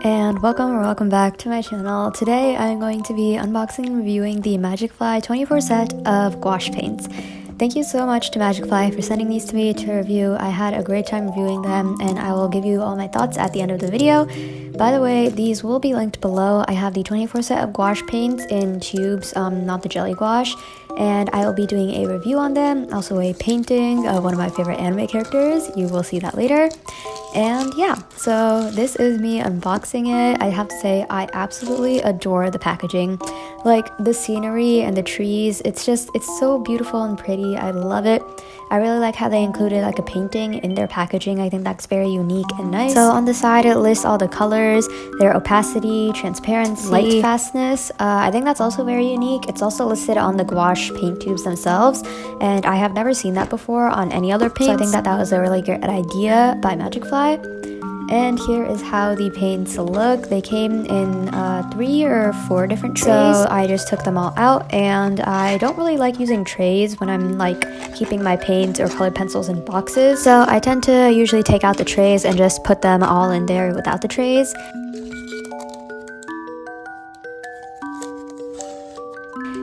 And welcome back to my channel. Today I'm going to be unboxing and reviewing the Magicfly 24 set of gouache paints. Thank you so much to Magicfly for sending these to me to review. I had a great time reviewing them and I will give you all my thoughts at the end of the video. By the way, these will be linked below. I have the 24 set of gouache paints in tubes, not the jelly gouache, and I will be doing a review on them, also a painting of one of my favorite anime characters. You will see that later. And yeah, so this is me unboxing it. I have to say I absolutely adore the packaging. Like the scenery and the trees, it's so beautiful and pretty. I love it. I really like how they included like a painting in their packaging. I think that's very unique and nice. So on the side it lists all the colors, their opacity, transparency, light fastness. I think that's also very unique. It's also listed on the gouache paint tubes themselves, and I have never seen that before on any other paints. So I think that was a really good idea by Magicfly. And here is how the paints look. They came in 3 or 4 different trays. So I just took them all out, and I don't really like using trays when I'm like keeping my paints or colored pencils in boxes. So I tend to usually take out the trays and just put them all in there without the trays.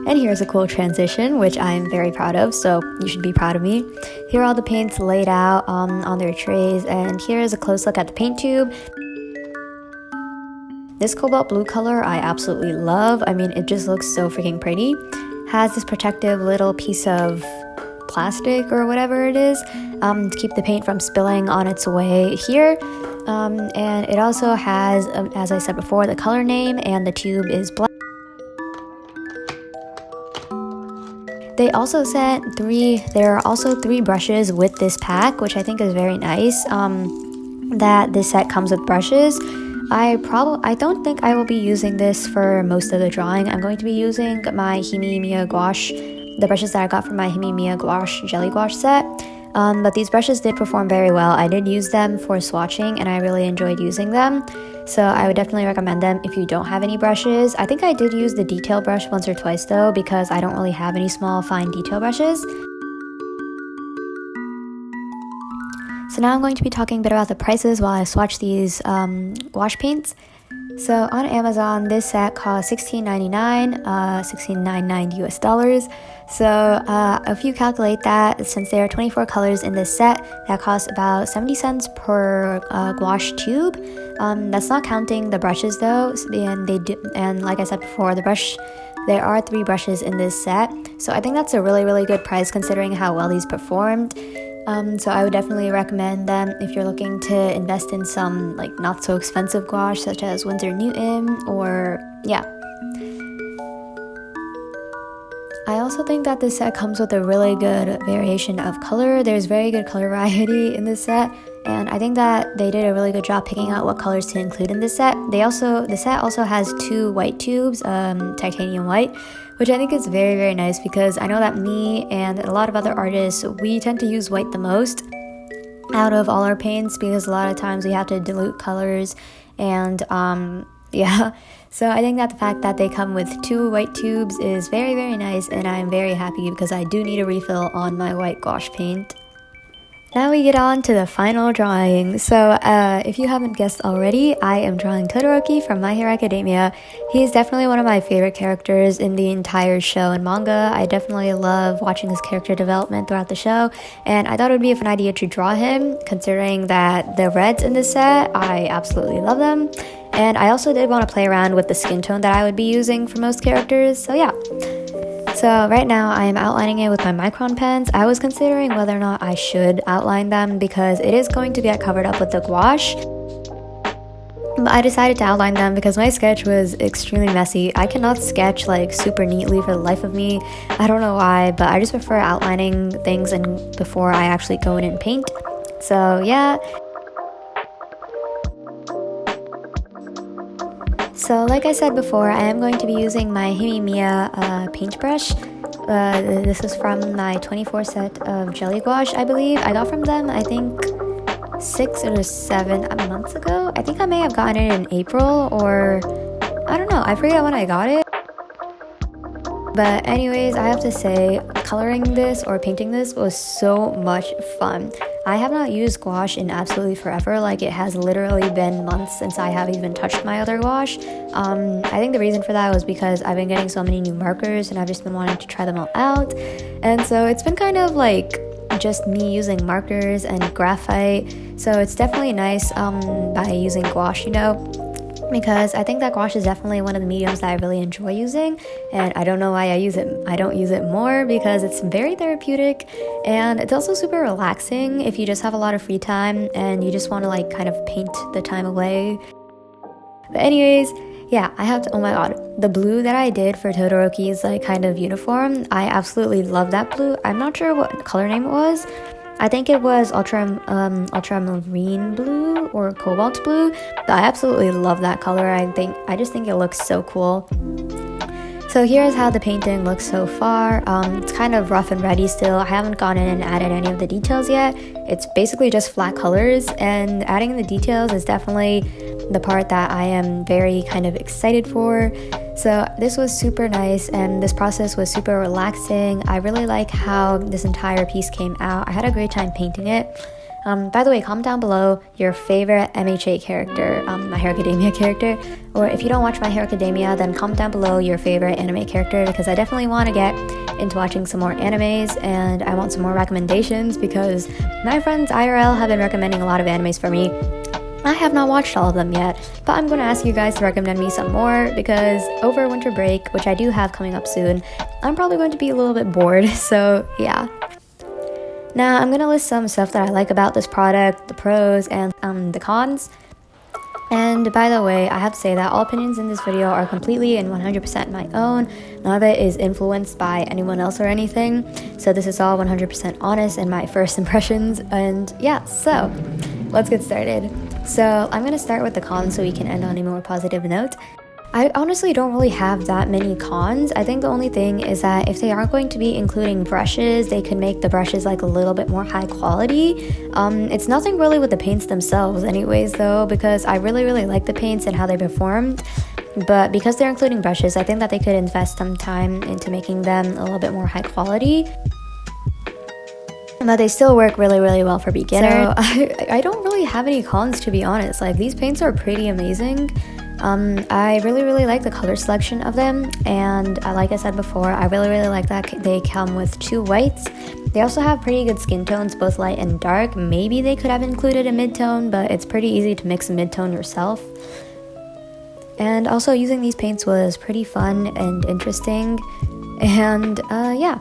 And here's a cool transition, which I'm very proud of, so you should be proud of me. Here are all the paints laid out on their trays, and here is a close look at the paint tube. This cobalt blue color I absolutely love. I mean, it just looks so freaking pretty. Has this protective little piece of plastic or whatever it is to keep the paint from spilling on its way here. And it also has, as I said before, the color name, and the tube is black. They also sent there are also 3 brushes with this pack, which I think is very nice, that this set comes with brushes. I don't think I will be using this for most of the drawing. I'm going to be using my Himi Miya gouache, the brushes that I got from my Himi Miya gouache jelly gouache set. But these brushes did perform very well. I did use them for swatching and I really enjoyed using them. So I would definitely recommend them if you don't have any brushes. I think I did use the detail brush once or twice though, because I don't really have any small fine detail brushes. So now I'm going to be talking a bit about the prices while I swatch these gouache paints. So on Amazon, this set cost $16.99, $16.99 US dollars. So if you calculate that, since there are 24 colors in this set, that costs about 70 cents per gouache tube. That's not counting the brushes though, and like I said before, there are 3 brushes in this set. So I think that's a really good price considering how well these performed. So I would definitely recommend them if you're looking to invest in some like not so expensive gouache such as Winsor Newton, or yeah. I also think that this set comes with a really good variation of color. There's very good color variety in this set, and I think that they did a really good job picking out what colors to include in this set. The set also has 2 white tubes, titanium white, which I think is very nice, because I know that me and a lot of other artists, we tend to use white the most out of all our paints, because a lot of times we have to dilute colors, and yeah. So I think that the fact that they come with 2 white tubes is very nice, and I'm very happy because I do need a refill on my white gouache paint. Now we get on to the final drawing. So if you haven't guessed already, I am drawing Todoroki from My Hero Academia. He's definitely one of my favorite characters in the entire show and manga. I definitely love watching his character development throughout the show, and I thought it would be a fun idea to draw him, considering that the reds in this set, I absolutely love them. And I also did want to play around with the skin tone that I would be using for most characters, so yeah. So right now I am outlining it with my micron pens. I was considering whether or not I should outline them because it is going to get covered up with the gouache. But I decided to outline them because my sketch was extremely messy. I cannot sketch like super neatly for the life of me. I don't know why, but I just prefer outlining things and before I actually go in and paint. So yeah. So like I said before, I am going to be using my Himi Miya paintbrush. This is from my 24 set of jelly gouache, I believe. I got from them, I think, 6 or 7 months ago. I think I may have gotten it in April, or I don't know. I forget when I got it. But anyways, I have to say, coloring this or painting this was so much fun. I have not used gouache in absolutely forever. Like, it has literally been months since I have even touched my other gouache. I think the reason for that was because I've been getting so many new markers and I've just been wanting to try them all out. And so it's been kind of like just me using markers and graphite. So it's definitely nice by using gouache, you know, because I think that gouache is definitely one of the mediums that I really enjoy using, and I don't know why I don't use it more, because it's very therapeutic and it's also super relaxing if you just have a lot of free time and you just want to like kind of paint the time away. But anyways, yeah, oh my god, the blue that I did for Todoroki's like kind of uniform, I absolutely love that blue. I'm not sure what color name it was. I think it was ultramarine blue or cobalt blue, but I absolutely love that color. I just think it looks so cool. So here's how the painting looks so far. It's kind of rough and ready still. I haven't gone in and added any of the details yet. It's basically just flat colors, and adding the details is definitely the part that I am very kind of excited for. So this was super nice, and this process was super relaxing. I really like how this entire piece came out. I had a great time painting it. By the way, comment down below your favorite MHA character, My Hero Academia character, or if you don't watch My Hero Academia, then comment down below your favorite anime character, because I definitely want to get into watching some more animes, and I want some more recommendations because my friends IRL have been recommending a lot of animes for me. I have not watched all of them yet, but I'm going to ask you guys to recommend me some more, because over winter break, which I do have coming up soon, I'm probably going to be a little bit bored, so yeah. Now I'm going to list some stuff that I like about this product, the pros and the cons. And by the way, I have to say that all opinions in this video are completely and 100% my own. None of it is influenced by anyone else or anything, so this is all 100% honest and my first impressions. And yeah, so let's get started. So I'm going to start with the cons so we can end on a more positive note. I honestly don't really have that many cons. I think the only thing is that if they are going to be including brushes, they could make the brushes like a little bit more high quality. It's nothing really with the paints themselves anyways though, because I really like the paints and how they performed. But because they're including brushes, I think that they could invest some time into making them a little bit more high quality. But they still work really well for beginners. So I don't really have any cons, to be honest. Like, these paints are pretty amazing. I really like the color selection of them, and like I said before, I really like that they come with 2 whites. They also have pretty good skin tones, both light and dark. Maybe they could have included a mid-tone, but it's pretty easy to mix a mid-tone yourself. And also, using these paints was pretty fun and interesting, and yeah.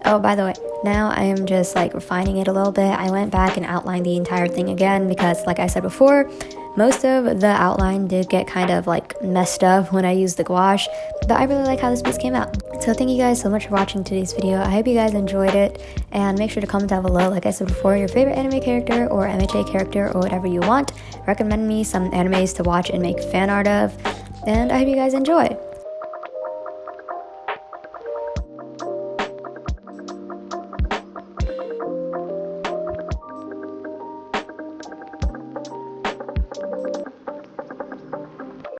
Oh, by the way, now I am just like refining it a little bit. I went back and outlined the entire thing again because, like I said before, most of the outline did get kind of like messed up when I used the gouache, but I really like how this piece came out. So thank you guys so much for watching today's video. I hope you guys enjoyed it, and make sure to comment down below, like I said before, your favorite anime character or MHA character or whatever you want. Recommend me some animes to watch and make fan art of, and I hope you guys enjoy.